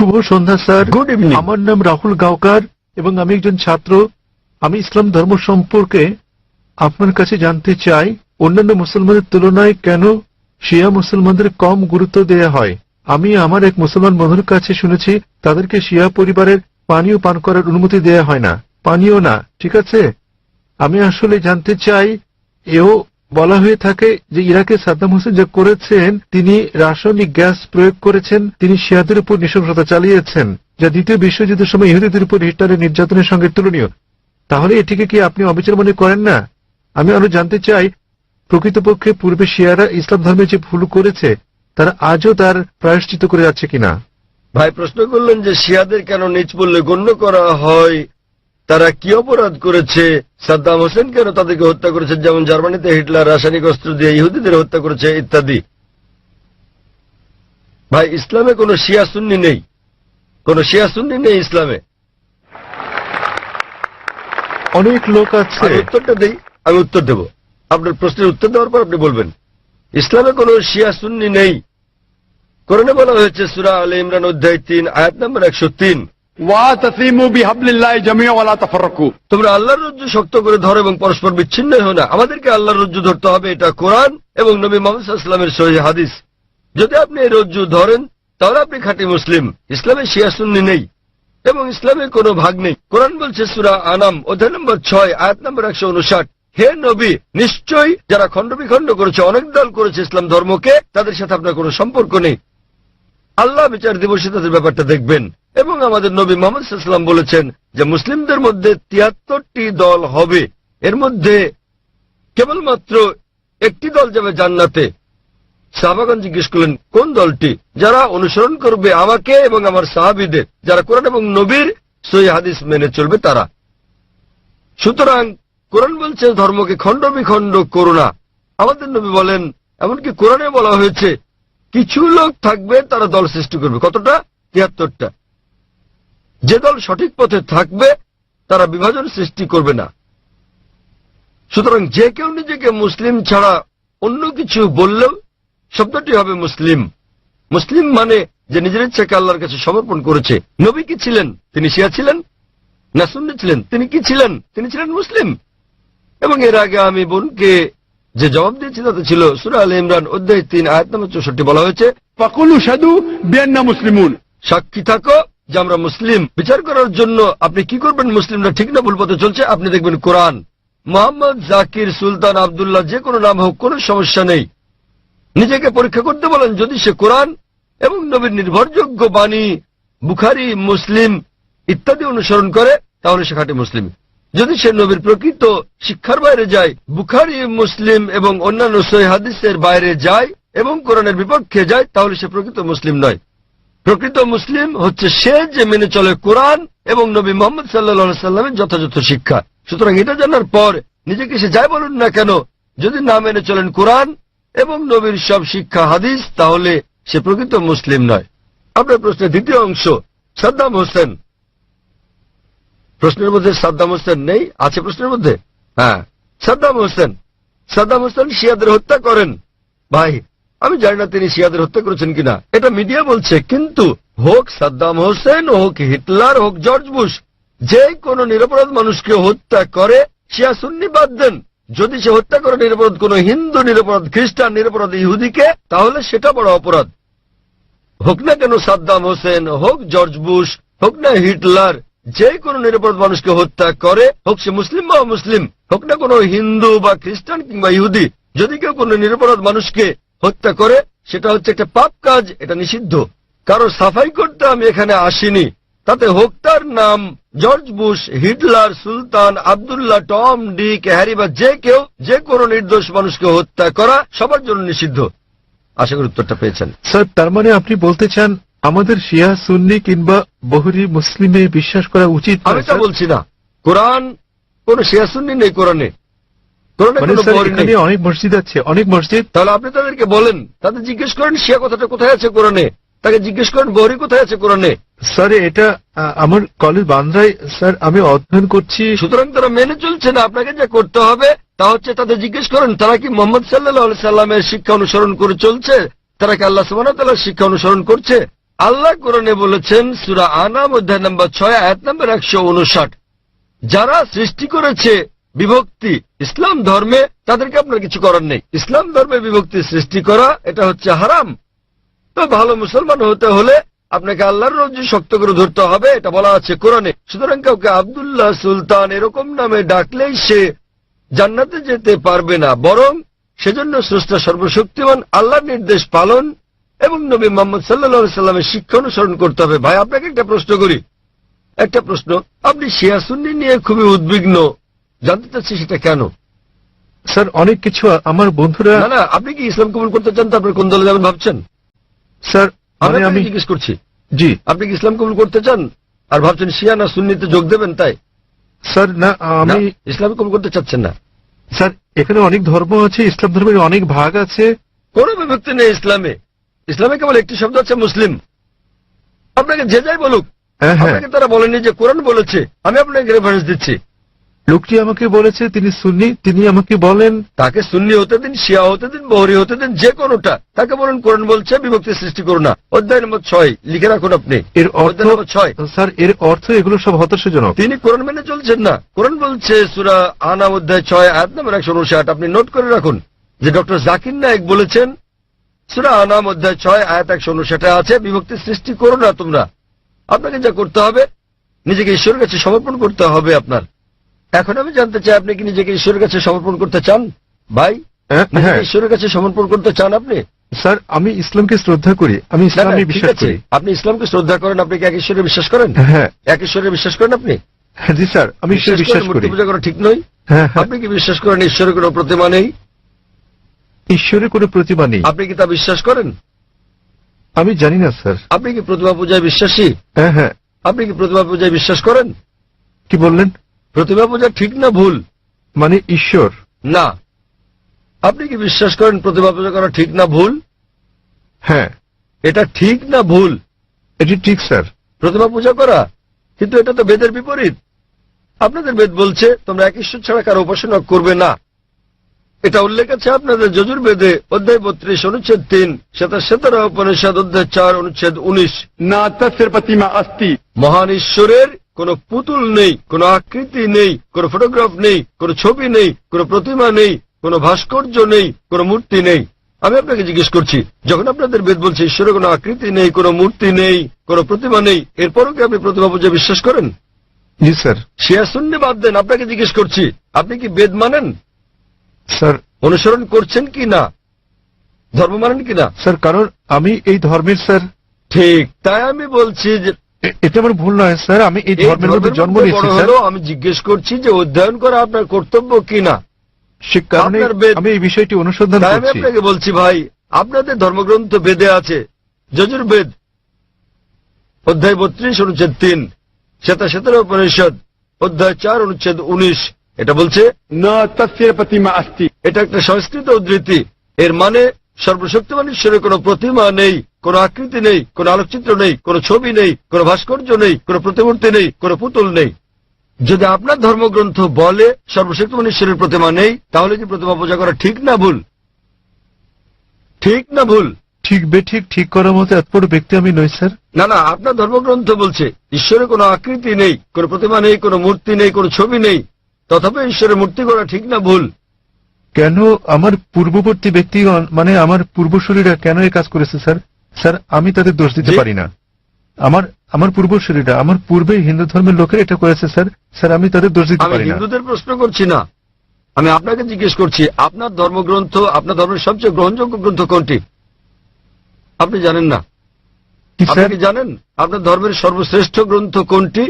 শুভ সন্ধ্যা sir. Good evening. আমার নাম রাহুল গাওকার এবং আমি একজন ছাত্র। আমি ইসলাম ধর্ম সম্পর্কে আপনার কাছে জানতে চাই, অন্যান্য মুসলমানদের তুলনায় কেন শিয়া মুসলমানদের কম গুরুত্ব দেয়া হয়। আমি আমার এক মুসলমান বন্ধুর কাছে শুনেছি তাদেরকে শিয়া পরিবারের পানীয় পান করার অনুমতি দেয়া হয় না, পানীয় না, ঠিক আছে। আমি আসলে জানতে চাই, এও বলা হয়ে থাকে যে ইরাকে সাদ্দাম হোসেন যা করেছেন, তিনি রাসায়নিক গ্যাস প্রয়োগ করেছেন, তিনি শিয়াদের উপর নৃশংসতা চালিয়েছেন, যা দ্বিতীয় বিশ্বযুদ্ধের সময় ইহুদিদের উপর হিটলারের নির্যাতনের সঙ্গে তুলনীয়। তাহলে এটিকে কি আপনি অবিচার মনে করেন না? আমি আরো জানতে চাই, প্রকৃতপক্ষে পূর্বে শিয়ারা ইসলাম ধর্মে যে ভুল করেছে তারা আজও তার প্রায়শ্চিত্ত করে যাচ্ছে কিনা। ভাই প্রশ্ন করলেন যে শিয়াদের কেন নিচ বললে গণ্য করা হয়, তারা কি অপরাধ করেছে, সাদ্দাম হোসেন কেন তাদেরকে হত্যা করেছে, যেমন জার্মানিতে হিটলার রাসায়নিক অস্ত্র দিয়ে ইহুদিদের হত্যা করেছে ইত্যাদি। ভাই ইসলামে কোনো শিয়া সুন্নি নেই, কোন শিয়া সুন্নি নেই ইসলামে। অনেক লোক আছে। উত্তরটা দেই, আমি উত্তর দেব। আপনার প্রশ্নের উত্তর দেওয়ার পর আপনি বলবেন। ইসলামে কোনো শিয়া সুন্নি নেই। কোরআনে বলা হয়েছে সূরা আলে ইমরান অধ্যায় 3 আয়াত নম্বর 103, ওয়াতাসিমু বিহাবলিল্লাহি জামিআ ওয়া লা তাফাররাকু। তোমরা আল্লাহর রজ্জু শক্ত করে ধরো এবং পরস্পর বিচ্ছিন্ন হও না। আমাদেরকে আল্লাহর রজ্জু ধরতে হবে, এটা কোরআন এবং নবী মুহাম্মদ সাল্লাল্লাহু আলাইহি ওয়াসাল্লামের সহিহ হাদিস। যদি আপনি এই রজ্জু ধরেন তাহলে আপনি খাঁটি মুসলিম। ইসলামে শিয়া সুন্নি নেই এবং ইসলামের কোনো ভাগ নেই। কোরআন বলছে সূরা আনাম অধ্যায় নম্বর 6 আয়াত নম্বর 159, হে নবী, নিশ্চয়ই যারা খণ্ড বিখণ্ড করেছে, অনেক দল করেছে ইসলাম ধর্মকে, তাদের সাথে আপনার কোনো সম্পর্ক নেই। আল্লাহ বিচার দিবসে তাদের ব্যাপারটা দেখবেন। এবং আমাদের নবী মুহাম্মদ সাল্লাল্লাহু আলাইহি ওয়াসাল্লাম বলেছেন যে মুসলিমদের মধ্যে 73টি দল হবে, এর মধ্যে কেবলমাত্র একটি দল যাবে জান্নাতে। সাহাবাগণ জিজ্ঞেস করলেন কোন দলটি? যারা অনুসরণ করবে আমাকে এবং আমার সাহাবীদের, যারা কোরআন এবং নবীর সহিহ হাদিস মেনে চলবে তারা। সুতরাং কোরআন বলছে ধর্মকে খণ্ড বিখণ্ড করো না। আমাদের নবী বলেন, এমনকি কোরআনে বলা হয়েছে কিছু লোক থাকবে তারা দল সৃষ্টি করবে। কতটা? 73টা। যে দল সঠিক পথে থাকবে তারা বিভাজন সৃষ্টি করবে না। সুতরাং যে কেউ নিজেকে মুসলিম ছাড়া অন্য কিছু বললেও শব্দটি হবে মুসলিম। মুসলিম মানে যে নিজের ইচ্ছাকে আল্লাহর কাছে সমর্পণ করেছে। নবী কি ছিলেন? তিনি শিয়া ছিলেন না সুন্নি ছিলেন? তিনি কি ছিলেন? তিনি ছিলেন মুসলিম। এবং এর আগে আমি বোনকে যে জবাব দিয়েছি তাতে ছিল সূরা আলে ইমরান অধ্যায় 3 আয়াত নম্বর 64 বলা হয়েছে, ফাকুলু শাদু বিআন্না মুসলিমুন। সাক্ষী থাকো যে আমরা মুসলিম। বিচার করার জন্য আপনি কি করবেন মুসলিমরা ঠিক না ভুল পথে চলছে? আপনি দেখবেন কোরআন। মোহাম্মদ, জাকির, সুলতান, আব্দুল্লাহ, যে কোনো নাম হোক, কোনো সমস্যা নেই। নিজেকে পরীক্ষা করতে বলেন। যদি সে কোরআন এবং নবীর নির্ভরযোগ্য বাণী বুখারী, মুসলিম ইত্যাদি অনুসরণ করে তাহলে সে খাঁটি মুসলিম। যদি সে নবীর প্রকৃত শিক্ষার বাইরে যায়, বুখারী, মুসলিম এবং অন্যান্য সহিহ হাদিসের বাইরে যায় এবং কোরআনের বিপক্ষে যায়, তাহলে সে প্রকৃত মুসলিম নয়। প্রকৃত মুসলিম হচ্ছে সে যে মেনে চলে কোরআন এবং নবী মুহাম্মদ সাল্লাল্লাহু আলাইহি সাল্লামের যথাযথ শিক্ষা। সুতরাং এটা জানার পর নিজেকে সে যাই বলুন না কেন, যদি না মেনে চলেন কোরআন এবং নবীর সব শিক্ষা হাদিস, তাহলে সে প্রকৃত মুসলিম নয়। আপনার প্রশ্নের দ্বিতীয় অংশ, সাদ্দাম হোসেন। প্রশ্নের মধ্যে সাদ্দাম হোসেন নেই? আছে প্রশ্নের মধ্যে? হ্যাঁ, সাদ্দাম হোসেন। সাদ্দাম হোসেন শিয়াদের হত্যা করেন। ভাই আমি জানি না তিনি শিয়াদের হত্যা করেছেন কিনা, এটা মিডিয়া বলছে। কিন্তু হোক সাদ্দাম হোসেন, হোক হিটলার, হোক জর্জ বুশ, যে কোনো নিরপরাধ মানুষকে হত্যা করে, শিয়া সুন্নি বাদ দেন, যদি সে হত্যা করে নিরপরাধ কোনো হিন্দু, নিরপরাধ খ্রিস্টান, নিরপরাধ ইহুদিকে, তাহলে সেটা বড় অপরাধ। হোক না কেন সাদ্দাম হোসেন, হোক জর্জ বুশ, হোক না হিটলার, যে কোনো নিরপরাধ মানুষকে হত্যা করে, হোক সে মুসলিম বা অমুসলিম, হোক না কোনো হিন্দু বা খ্রিস্টান কিংবা ইহুদি, যদি কেউ কোনো নিরপরাধ মানুষকে হত্যা করে, সেটা হচ্ছে একটা পাপ কাজ, এটা নিষিদ্ধ। কারো সাফাই করতে আমি এখানে আসিনি। তাতে হোক তার নাম জর্জ বুশ, হিটলার, সুলতান, আব্দুল্লাহ, টম, ডিক, হ্যারি বা যে কেউ, যে কোনো নির্দোষ মানুষকে হত্যা করা সবার জন্য নিষিদ্ধ। আশা করি উত্তরটা পেয়েছেন। স্যার, তার মানে আপনি বলতে চান আমাদের শিয়া সুন্নি কিংবা বহুরি মুসলিমে বিশ্বাস করা উচিত? আমি তা বলছি না। কোরআন কোন শিয়া সুন্নি নেই কোরআনে। এখানে অনেক মসজিদ আছে, অনেক মসজিদ। তাহলে আপনি তাদেরকে বলেন, তাদের জিজ্ঞেস করেন শিয়া কথাটা কোথায় আছে কোরআনে, তাকে জিজ্ঞেস করেন বহুরি কোথায় আছে কোরআনে। স্যার এটা আমার কলেজ বান্দ্রায় স্যার আমি অধ্যয়ন করছি। সুতরাং তারা মেনে চলছে না। আপনাকে যা করতে হবে তা হচ্ছে তাদের জিজ্ঞেস করেন তারা কি মুহাম্মদ সাল্লাল্লাহু আলাইহি সাল্লামের শিক্ষা অনুসরণ করে চলছে, তারা কি আল্লাহ সুবহানাহু ওয়া তাআলার শিক্ষা অনুসরণ করছে। আল্লাহ কোরআনে বলেছেন সূরা আনাম অধ্যায় নম্বর 6 আয়াত নম্বর 159, যারা সৃষ্টি করেছে বিভক্তি ইসলাম ধর্মে তাদেরকে আপনার কিছু করার নেই। ইসলাম ধর্মে বিভক্তি সৃষ্টি করা এটা হচ্ছে হারাম। তো ভালো মুসলমান হতে হলে আপনাকে আল্লাহর রজ্জু শক্ত করে ধরতে হবে, এটা বলা আছে কোরআনে। সুতরাং কাউকে আব্দুল্লাহ, সুলতান এরকম নামে ডাকলেই সে জান্নাতে যেতে পারবে না, বরং সেজন্য স্রষ্টা সর্বশক্তিমান আল্লাহর নির্দেশ পালন এবং নবী মুহাম্মদ সাল্লাল্লাহু আলাইহি সাল্লামের শিক্ষা অনুসরণ করতে হবে। ভাই, আপনাকে একটা প্রশ্ন করি, একটা প্রশ্ন। আপনি শিয়া সুন্নি নিয়ে খুবই উদ্বিগ্ন, জানতে চাচ্ছি সেটা কেন? স্যার অনেক কিছু আমার বন্ধুরা। না, আপনি কি ইসলাম কবুল করতে চান? তো আপনি কোন দলে যাবেন ভাবছেন? স্যার আমি আমি জিজ্ঞেস করছি, জি আপনি কি ইসলাম কবুল করতে চান আর ভাবছেন শিয়া না সুন্নিতে যোগ দেবেন? তাই স্যার না, আমি না, ইসলাম কবুল করতে চাচ্ছেন না। স্যার এখানে অনেক ধর্ম আছে, ইসলাম ধর্মের অনেক ভাগ আছে। কোন বিভক্তি নেই ইসলামে। ইসলামে কেবল একটি শব্দ আছে, মুসলিম। আপনাকে যে যাই বলুক, হ্যাঁ হ্যাঁ, আপনাকে তারা বলেনি যে কোরআন বলেছে। আমি আপনাকে রেফারেন্স দিচ্ছি। লোকটি আমাকে বলেছে তিনি সুন্নি, তিনি আমাকে বলেন তাকে সুন্নি হতে দিন, শিয়া হতে দিন, বহরি হতে দিন, যে কোনোটা। তাকে বলুন কোরআন বলছে বিভক্তি সৃষ্টি করো না। অধ্যায় নম্বর 6 লিখে রাখুন আপনি। এর অর্থ অধ্যায় নম্বর 6। স্যার এর অর্থ এগুলো সব হতাশাজনক। তিনি কোরআন মেনে চলছেন না। কোরআন বলছে সূরা আনাম অধ্যায় 6 আয়াত নম্বর 159, আপনি নোট করে রাখুন যে ডক্টর জাকির নায়েক বলেছেন সূরা আনাম অধ্যায় 6 আয়াত 159 আছে বিভক্তি সৃষ্টি করো না তোমরা। আপনাকে যা করতে হবে, নিজেকে ঈশ্বরের কাছে সমর্পণ করতে হবে আপনার। এখন আমি জানতে চাই, আপনি কি নিজেকে ঈশ্বরের কাছে সমর্পণ করতে চান? ভাই, নিজেকে হ্যাঁ ঈশ্বরের কাছে সমর্পণ করতে চান আপনি? স্যার, আমি ইসলামকে শ্রদ্ধা করি, আমি না, ইসলামে ঠিক বিশ্বাস আছে। করি। আপনি ইসলামকে শ্রদ্ধা করেন, আপনি কি এক ঈশ্বরে বিশ্বাস করেন? হ্যাঁ এক ঈশ্বরে বিশ্বাস করেন আপনি? হ্যাঁ, জি স্যার, আমি ঈশ্বরে বিশ্বাস মূর্তি করি। পূজা করা ঠিক নয়? হ্যাঁ হ্যাঁ, আপনি কি বিশ্বাস করেন ঈশ্বরের কোনো প্রতিমা নেই? ঈশ্বরের কোনো প্রতিমা নেই। আপনি কি তা বিশ্বাস করেন? আমি জানি না স্যার। আপনি কি প্রতিমা পূজায় বিশ্বাসী? হ্যাঁ হ্যাঁ, আপনি কি প্রতিমা পূজায় বিশ্বাস করেন? কি বললেন? প্রতিমা পূজা ঠিক না ভুল? মানে ঈশ্বর? না। আপনি কি বিশ্বাস করেন প্রতিমা পূজা করা ঠিক না ভুল? হ্যাঁ, এটা ঠিক না ভুল? এটি ঠিক স্যার। প্রতিমা পূজা করা, কিন্তু এটা তো বেদের বিপরীত। আপনাদের বেদ বলছে তোমরা এক ঈশ্বর ছাড়া কারো উপাসনা করবে না। এটা উল্লেখ আছে আপনাদের যজুর্বেদে অধ্যায় 32 অনুচ্ছেদ 3, শ্বেতাশ্বেতারা উপনিষদ অধ্যায় 4 অনুচ্ছেদ 19। न तस्य प्रतिमा अस्ति মহান ঈশ্বরের কোনো পুতুল নেই, কোনো আকৃতি নেই, কোনো ফটোগ্রাফ নেই, কোনো ছবি নেই, কোনো প্রতিমা নেই, কোনো ভাস্কর্য নেই, কোনো মূর্তি নেই। আমি আপনাকে জিজ্ঞেস করছি, যখন আপনাদের বেদ বলছে ঈশ্বরের কোনো আকৃতি নেই, কোনো মূর্তি নেই, কোনো প্রতিমা নেই, এরপরও কি আপনি প্রতিমা পূজা বিশ্বাস করেন? জি স্যার। শিয়া সুন্নি বাদ দেন, আপনাকে জিজ্ঞেস করছি, আপনি কি বেদ মানেন? স্যার অনুসরণ করছেন কি না? ধর্ম মানেন কি না? স্যার, কারণ আমি এই ধর্মের স্যার। ঠিক, তাই আমি বলছি যে এটা আমার ভুল নয় স্যার, আমি এই এই ধর্মের মধ্যে ধর্মের জন্ম মধ্যে নিয়েছি বড় স্যার। হলো। আমি জিজ্ঞেস করছি যে অধ্যয়ন করা আপনার কর্তব্য কিনা। সে কারণে আপনার বেদ- আমি এই বিষয়টি অনুসন্ধান তাই আমি করছি। আপনাকে বলছি ভাই, আপনাদের ধর্মগ্রন্থ বেদে আছে, যজুর্বেদ অধ্যায় 32 অনুচ্ছেদ 3, শ্বেতাশ্বেতারা উপনিষদ অধ্যায় 4 অনুচ্ছেদ 19। এটা বলছে न तस्य प्रतिमा अस्ति এটা একটা সংস্কৃত উদ্ধৃতি। এর মানে সর্বশক্তিমান ঈশ্বরের কোনো প্রতিমা নেই, কোনো আকৃতি নেই, কোনো আলোকচিত্র নেই, কোনো ছবি নেই, কোনো ভাস্কর্য নেই, কোনো প্রতিমূর্তি নেই, কোনো পুতুল নেই। যদি আপনার ধর্মগ্রন্থ বলে সর্বশক্তিমান ঈশ্বরের প্রতিমা নেই, তাহলে কি প্রতিমা পূজা করা ঠিক না ভুল? ঠিক না ভুল? ঠিক বেঠিক ঠিক করার মতো এত বড় ব্যক্তি আমি নই স্যার। না, আপনার ধর্মগ্রন্থ বলছে ঈশ্বরের কোনো আকৃতি নেই, কোনো প্রতিমা নেই, কোনো মূর্তি নেই, কোনো ছবি নেই, তথাপি ঈশ্বরের মূর্তি করা ঠিক না ভুল? কেন আমার পূর্ববর্তী ব্যক্তিগণ, মানে আমার পূর্বসূরীরা কেন এই কাজ করেছে স্যার? স্যার আমি তাদের দোষ দিতে জি? পারি না। আমার পূর্বসূরীরা, আমার পূর্বে হিন্দু ধর্মের লোকেরা এটা করেছে স্যার। স্যার আমি তাদের দোষ দিতে আমি পারি না। হিন্দুদের প্রশ্ন করছি না, আমি আপনাকে জিজ্ঞেস করছি আপনার ধর্মগ্রন্থ, আপনার ধর্মের সবচেয়ে গ্রহণযোগ্য গ্রন্থ কোনটি? আপনি জানেন না? কি আপনি স্যার? কি জানেন আপনার ধর্মের সর্বশ্রেষ্ঠ গ্রন্থ কোনটি?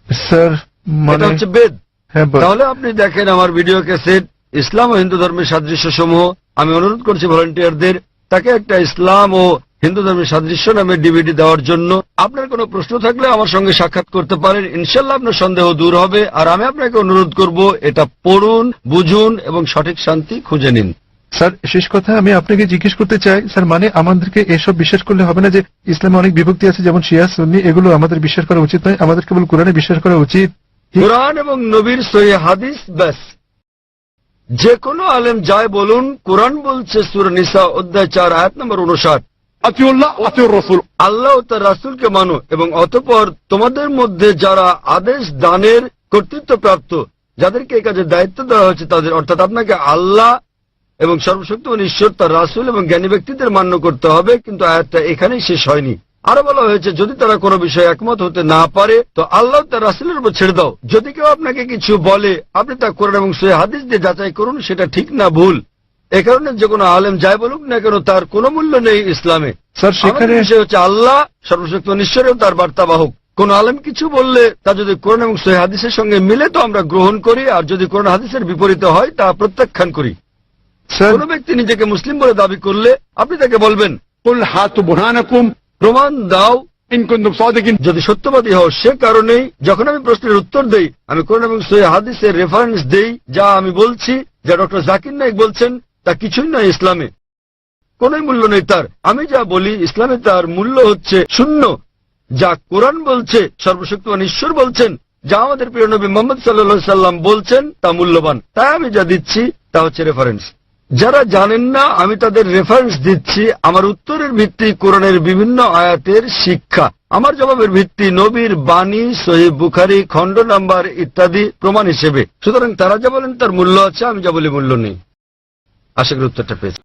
স্যার এটা মানে হচ্ছে বেদ। হ্যাঁ তাহলে আপনি দেখেন আমার ভিডিও ক্যাসেট ইসলাম ও হিন্দু ধর্মের সাদৃশ্য সমূহ। আমি অনুরোধ করছি ভলান্টিয়ারদের তাকে একটা ইসলাম ও হিন্দু ধর্মের সাদৃশ্য নামে ডিভিডি দেওয়ার জন্য। আপনার কোনো প্রশ্ন থাকলে আমার সঙ্গে সাক্ষাৎ করতে পারেন, ইনশাল্লাহ আপনার সন্দেহ দূর হবে। আর আমি আপনাকে অনুরোধ করব এটা পড়ুন, বুঝুন এবং সঠিক শান্তি খুঁজে নিন। স্যার শেষ কথা আমি আপনাকে জিজ্ঞেস করতে চাই স্যার, মানে আমাদেরকে এসব বিশ্বাস করলে হবে না যে ইসলামে অনেক বিভক্তি আছে, যেমন শিয়া সুন্নি, এগুলো আমাদের বিশ্বাস করা উচিত নয়, আমাদের কেবল কোরআনে বিশ্বাস করা উচিত। কোরআন এবং নবীর সহিহ হাদিস ব্যাস। যে কোনো আলেম যায় বলুন, কোরআন বলছে সূরা নিসা অধ্যায় 4 আয়াত নম্বর 59, अतिउल्लाह अतिउर रसूल। আল্লাহ ও তার রাসূলকে মানো এবং অতঃপর তোমাদের মধ্যে যারা আদেশ দানের কর্তৃত্বপ্রাপ্ত, যাদেরকে এই কাজের দায়িত্ব দেওয়া হয়েছে তাদের, অর্থাৎ আপনাকে আল্লাহ এবং সর্বশক্তিমান ঈশ্বর, তার রাসূল এবং জ্ঞানী ব্যক্তিদের মান্য করতে হবে। কিন্তু আয়াতটা এখানেই শেষ হয়নি। আরো বলা হয়েছে যদি তারা কোনো বিষয়ে একমত হতে না পারে তো আল্লাহ তার রাসূলের উপর ছেড়ে দাও। যদি কেউ আপনাকে কিছু বলে আপনি তা কোরআন এবং সহিহ হাদিস দিয়ে যাচাই করুন সেটা ঠিক না ভুল। এ কারণে যে কোনো আলেম যাই বলুক না কেন তার কোনো মূল্য নেই ইসলামে। স্যার, সেখানে আমাদের বিষয় হচ্ছে আল্লাহ সর্বশক্তিমান ঈশ্বর এবং তার বার্তাবাহক। কোন আলেম কিছু বললে তা যদি কোরআন এবং সহিহ হাদিসের সঙ্গে মিলে তো আমরা গ্রহণ করি, আর যদি কোরআন হাদিসের বিপরীতে হয় তা প্রত্যাখ্যান করি। স্যার, কোন ব্যক্তি নিজেকে মুসলিম বলে দাবি করলে আপনি তাকে বলবেন कुल हाथ बुरहानकुम প্রমাণ দাও इन कुंतुम सादिकिन। যদি সত্যবাদী হও। সে কারণেই যখন আমি প্রশ্নের উত্তর দেই আমি কোরআন এবং সহিহ হাদিসের রেফারেন্স দেই। যা আমি বলছি, যা ডক্টর জাকির নায়েক বলছেন তা কিছুই নয় ইসলামে, কোন মূল্য নেই তার। আমি যা বলি ইসলামে তার মূল্য হচ্ছে শূন্য। যা কোরআন বলছে, সর্বশক্তিমান ঈশ্বর বলছেন, যা আমাদের প্রিয় নবী মুহাম্মদ সাল্লাল্লাহু আলাইহি সাল্লাম বলছেন তা মূল্যবান। তাই আমি যা দিচ্ছি তা হচ্ছে রেফারেন্স। যারা জানেন না আমি তাদের রেফারেন্স দিচ্ছি। আমার উত্তরের ভিত্তি কোরআনের বিভিন্ন আয়াতের শিক্ষা, আমার জবাবের ভিত্তি নবীর বাণী, সহিহ বুখারী খণ্ড নাম্বার ইত্যাদি প্রমাণ হিসেবে। সুতরাং তারা যা বলেন তার মূল্য আছে, আমি যা বলি মূল্য নেই। আশা করি উত্তরটা পেয়েছি।